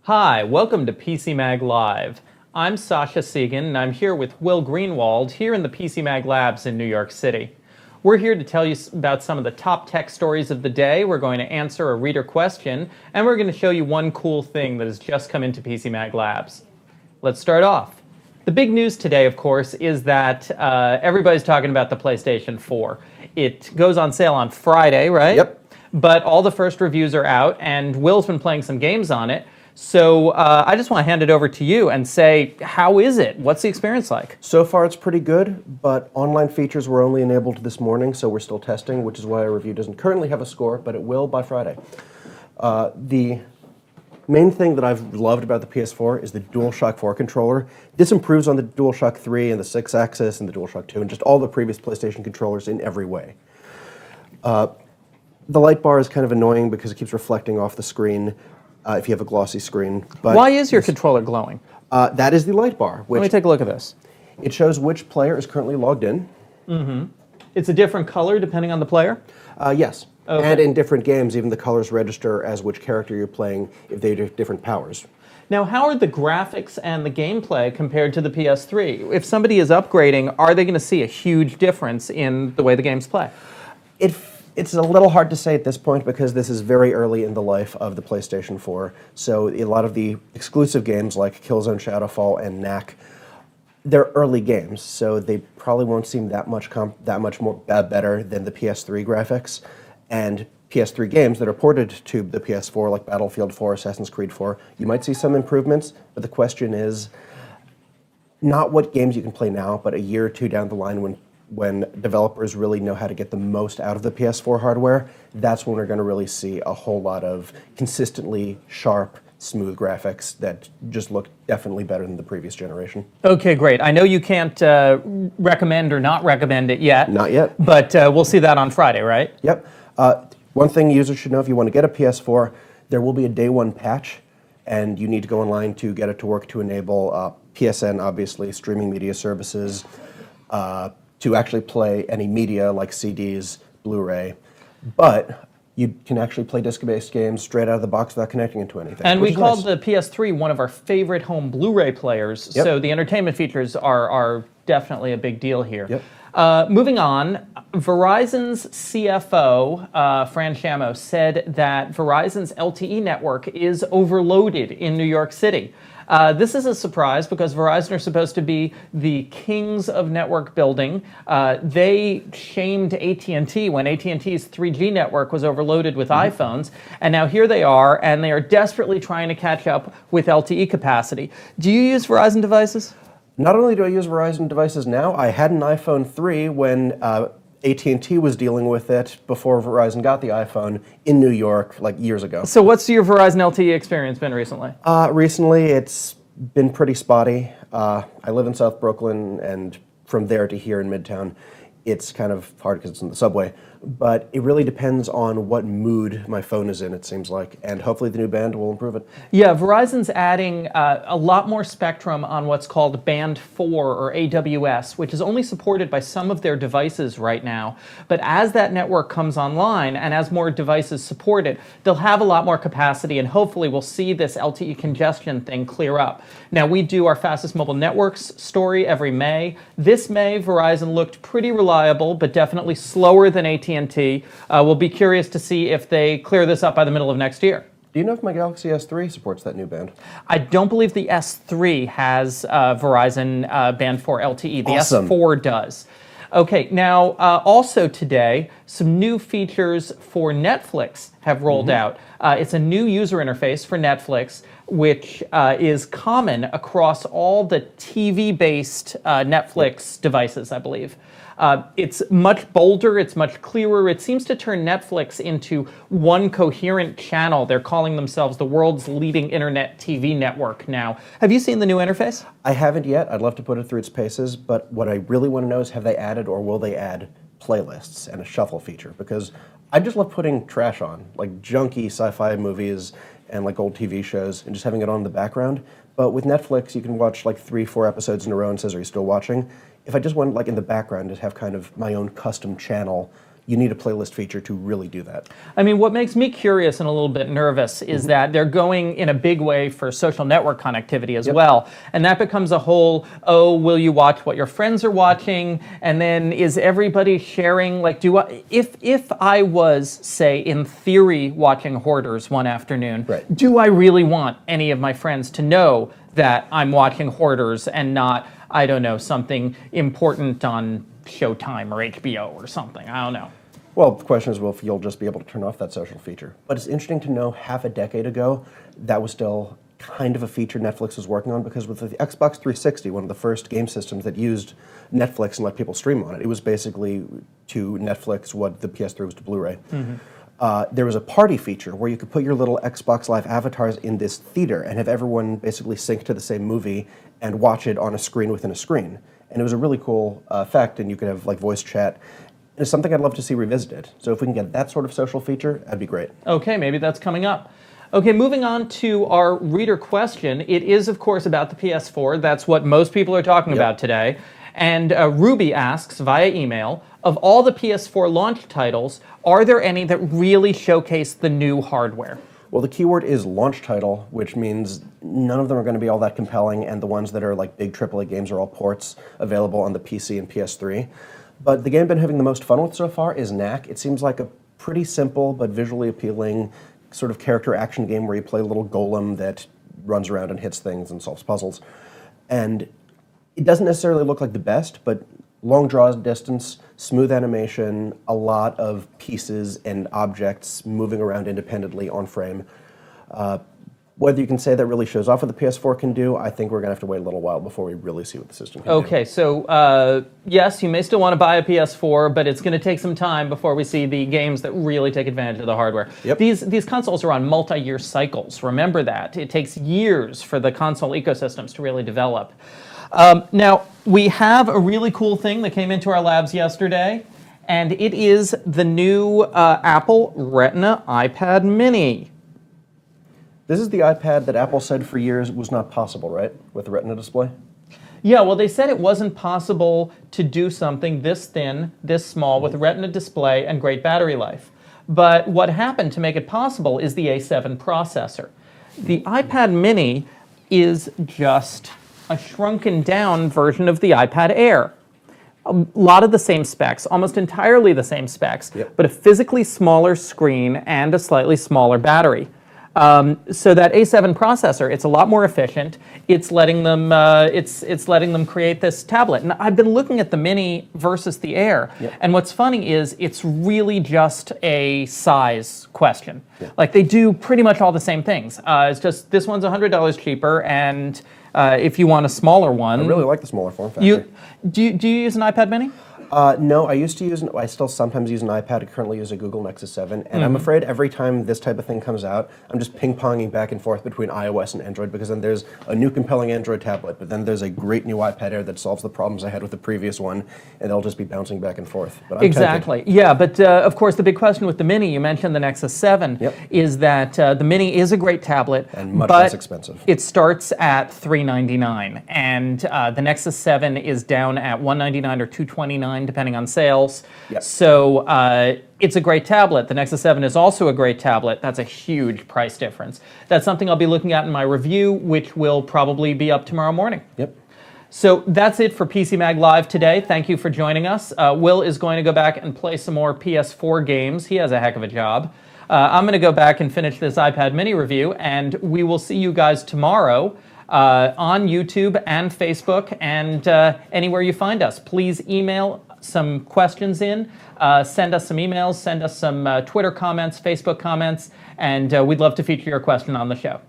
Hi, welcome to PCMag Live. I'm Sascha Segan, and I'm here with Will Greenwald here in the PCMag Labs in New York City. We're here to tell you about some of the top tech stories of the day. We're going to answer a reader question, and we're going to show you one cool thing that has just come into PCMag Labs. Let's start off. The big news today, of course, is that everybody's talking about the PlayStation 4. It goes on sale on Friday, right? Yep. But all the first reviews are out, and Will's been playing some games on it. So I just want to hand it over to you and say, how is it? What's the experience like? So far it's pretty good, but online features were only enabled this morning, so we're still testing, which is why our review doesn't currently have a score, but it will by Friday. The main thing that I've loved about the PS4 is the DualShock 4 controller. This improves on the DualShock 3 and the 6-axis and the DualShock 2 and just all the previous PlayStation controllers in every way. The light bar is kind of annoying because it keeps reflecting off the screen. If you have a glossy screen. But why is your controller glowing? That is the light bar. Let me take a look at this. It shows which player is currently logged in. Mm-hmm. It's a different color depending on the player? Yes. Okay. And in different games, even the colors register as which character you're playing if they have different powers. Now, how are the graphics and the gameplay compared to the PS3? If somebody is upgrading, are they going to see a huge difference in the way the games play? It's a little hard to say at this point because this is very early in the life of the PlayStation 4. So a lot of the exclusive games like Killzone Shadowfall and Knack, they're early games, so they probably won't seem that much more better than the PS3 graphics. And PS3 games that are ported to the PS4, like Battlefield 4, Assassin's Creed 4, you might see some improvements, but the question is not what games you can play now, but a year or two down the line when developers really know how to get the most out of the PS4 hardware, that's when we're going to really see a whole lot of consistently sharp, smooth graphics that just look definitely better than the previous generation. Okay, great. I know you can't recommend or not recommend it yet. Not yet. But we'll see that on Friday, right? Yep. One thing users should know, if you want to get a PS4, there will be a day one patch, and you need to go online to get it to work to enable PSN, obviously, streaming media services, to actually play any media like CDs, Blu-ray, but you can actually play disc-based games straight out of the box without connecting it to anything. And we called the PS3 one of our favorite home Blu-ray players, Yep. so the entertainment features are definitely a big deal here. Yep. Moving on, Verizon's CFO, Fran Shamo, said that Verizon's LTE network is overloaded in New York City. This is a surprise because Verizon are supposed to be the kings of network building. They shamed AT&T when AT&T's 3G network was overloaded with iPhones, and now here they are, and they are desperately trying to catch up with LTE capacity. Do you use Verizon devices? Not only do I use Verizon devices now, I had an iPhone 3 when AT&T was dealing with it before Verizon got the iPhone in New York, like years ago. So what's your Verizon LTE experience been recently? Recently, it's been pretty spotty. I live in South Brooklyn, and from there to here in Midtown, it's kind of hard because it's in the subway. But it really depends on what mood my phone is in, it seems like, and hopefully the new band will improve it. Yeah, Verizon's adding a lot more spectrum on what's called Band 4 or AWS, which is only supported by some of their devices right now. But as that network comes online and as more devices support it, they'll have a lot more capacity, and hopefully we'll see this LTE congestion thing clear up. Now, we do our fastest mobile networks story every May. This May, Verizon looked pretty reliable, but definitely slower than AT&T. We'll be curious to see if they clear this up by the middle of next year. Do you know if my Galaxy S3 supports that new band? I don't believe the S3 has Verizon Band 4 LTE. The Awesome. S4 does. Okay, now also today, some new features for Netflix have rolled out. It's a new user interface for Netflix, which is common across all the TV-based Netflix devices, I believe. It's much bolder, it's much clearer. It seems to turn Netflix into one coherent channel. They're calling themselves the world's leading internet TV network now. Have you seen the new interface? I haven't yet. I'd love to put it through its paces, but what I really want to know is have they added or will they add playlists and a shuffle feature? Because I just love putting trash on, like junky sci-fi movies and like old TV shows, and just having it on in the background. But with Netflix, you can watch like 3-4 episodes in a row and it says, are you still watching? If I just want like in the background to have kind of my own custom channel you need a playlist feature to really do that. I mean, what makes me curious and a little bit nervous is that they're going in a big way for social network connectivity as well. And that becomes a whole, oh, will you watch what your friends are watching? And then is everybody sharing, like, if I was, say, in theory, watching Hoarders one afternoon, do I really want any of my friends to know that I'm watching Hoarders and not, I don't know, something important on Showtime or HBO or something? I don't know. Well, the question is, well, if you'll just be able to turn off that social feature. But it's interesting to know half a decade ago, that was still kind of a feature Netflix was working on, because with the Xbox 360, one of the first game systems that used Netflix and let people stream on it, it was basically to Netflix what the PS3 was to Blu-ray. There was a party feature where you could put your little Xbox Live avatars in this theater and have everyone basically sync to the same movie and watch it on a screen within a screen. And it was a really cool effect, and you could have like voice chat. It's something I'd love to see revisited. So if we can get that sort of social feature, that'd be great. Okay, maybe that's coming up. Okay, moving on to our reader question. It is, of course, about the PS4. That's what most people are talking about today. And Ruby asks via email, of all the PS4 launch titles, are there any that really showcase the new hardware? Well, the keyword is launch title, which means none of them are going to be all that compelling, and the ones that are like big AAA games are all ports available on the PC and PS3. But the game I've been having the most fun with so far is Knack. It seems like a pretty simple but visually appealing sort of character action game where you play a little golem that runs around and hits things and solves puzzles. And it doesn't necessarily look like the best, but long draw distance, smooth animation, a lot of pieces and objects moving around independently on frame. Whether you can say that really shows off what the PS4 can do, I think we're going to have to wait a little while before we really see what the system can do. Okay, so yes, you may still want to buy a PS4, but it's going to take some time before we see the games that really take advantage of the hardware. These consoles are on multi-year cycles. Remember that. It takes years for the console ecosystems to really develop. Now, we have a really cool thing that came into our labs yesterday, and it is the new Apple Retina iPad Mini. This is the iPad that Apple said for years was not possible, right, with the Retina display? Yeah, well, they said it wasn't possible to do something this thin, this small, with a Retina display and great battery life. But what happened to make it possible is the A7 processor. The iPad Mini is just a shrunken down version of the iPad Air. A lot of the same specs, almost entirely the same specs, but a physically smaller screen and a slightly smaller battery. So that A7 processor, it's a lot more efficient. It's letting them letting them create this tablet. And I've been looking at the Mini versus the Air, and what's funny is it's really just a size question. Like, they do pretty much all the same things. It's just this one's $100 cheaper, and if you want a smaller one, I really like the smaller form factor. Do you use an iPad Mini? No, I used to use, I still sometimes use an iPad. I currently use a Google Nexus 7, and I'm afraid every time this type of thing comes out, I'm just ping-ponging back and forth between iOS and Android, because then there's a new compelling Android tablet, but then there's a great new iPad Air that solves the problems I had with the previous one, and they'll just be bouncing back and forth. But I'm tempted. Yeah, but of course the big question with the Mini, you mentioned the Nexus 7, is that the Mini is a great tablet, and much less expensive. It starts at $399, and the Nexus 7 is down at $199 or $229, depending on sales. So it's a great tablet. The Nexus 7 is also a great tablet. That's a huge price difference. That's something I'll be looking at in my review, which will probably be up tomorrow morning. So that's it for PCMag Live today. Thank you for joining us. Will is going to go back and play some more PS4 games. He has a heck of a job. I'm going to go back and finish this iPad Mini review, and we will see you guys tomorrow on YouTube and Facebook and anywhere you find us. Please email some questions in, send us some emails, send us some Twitter comments, Facebook comments, and we'd love to feature your question on the show.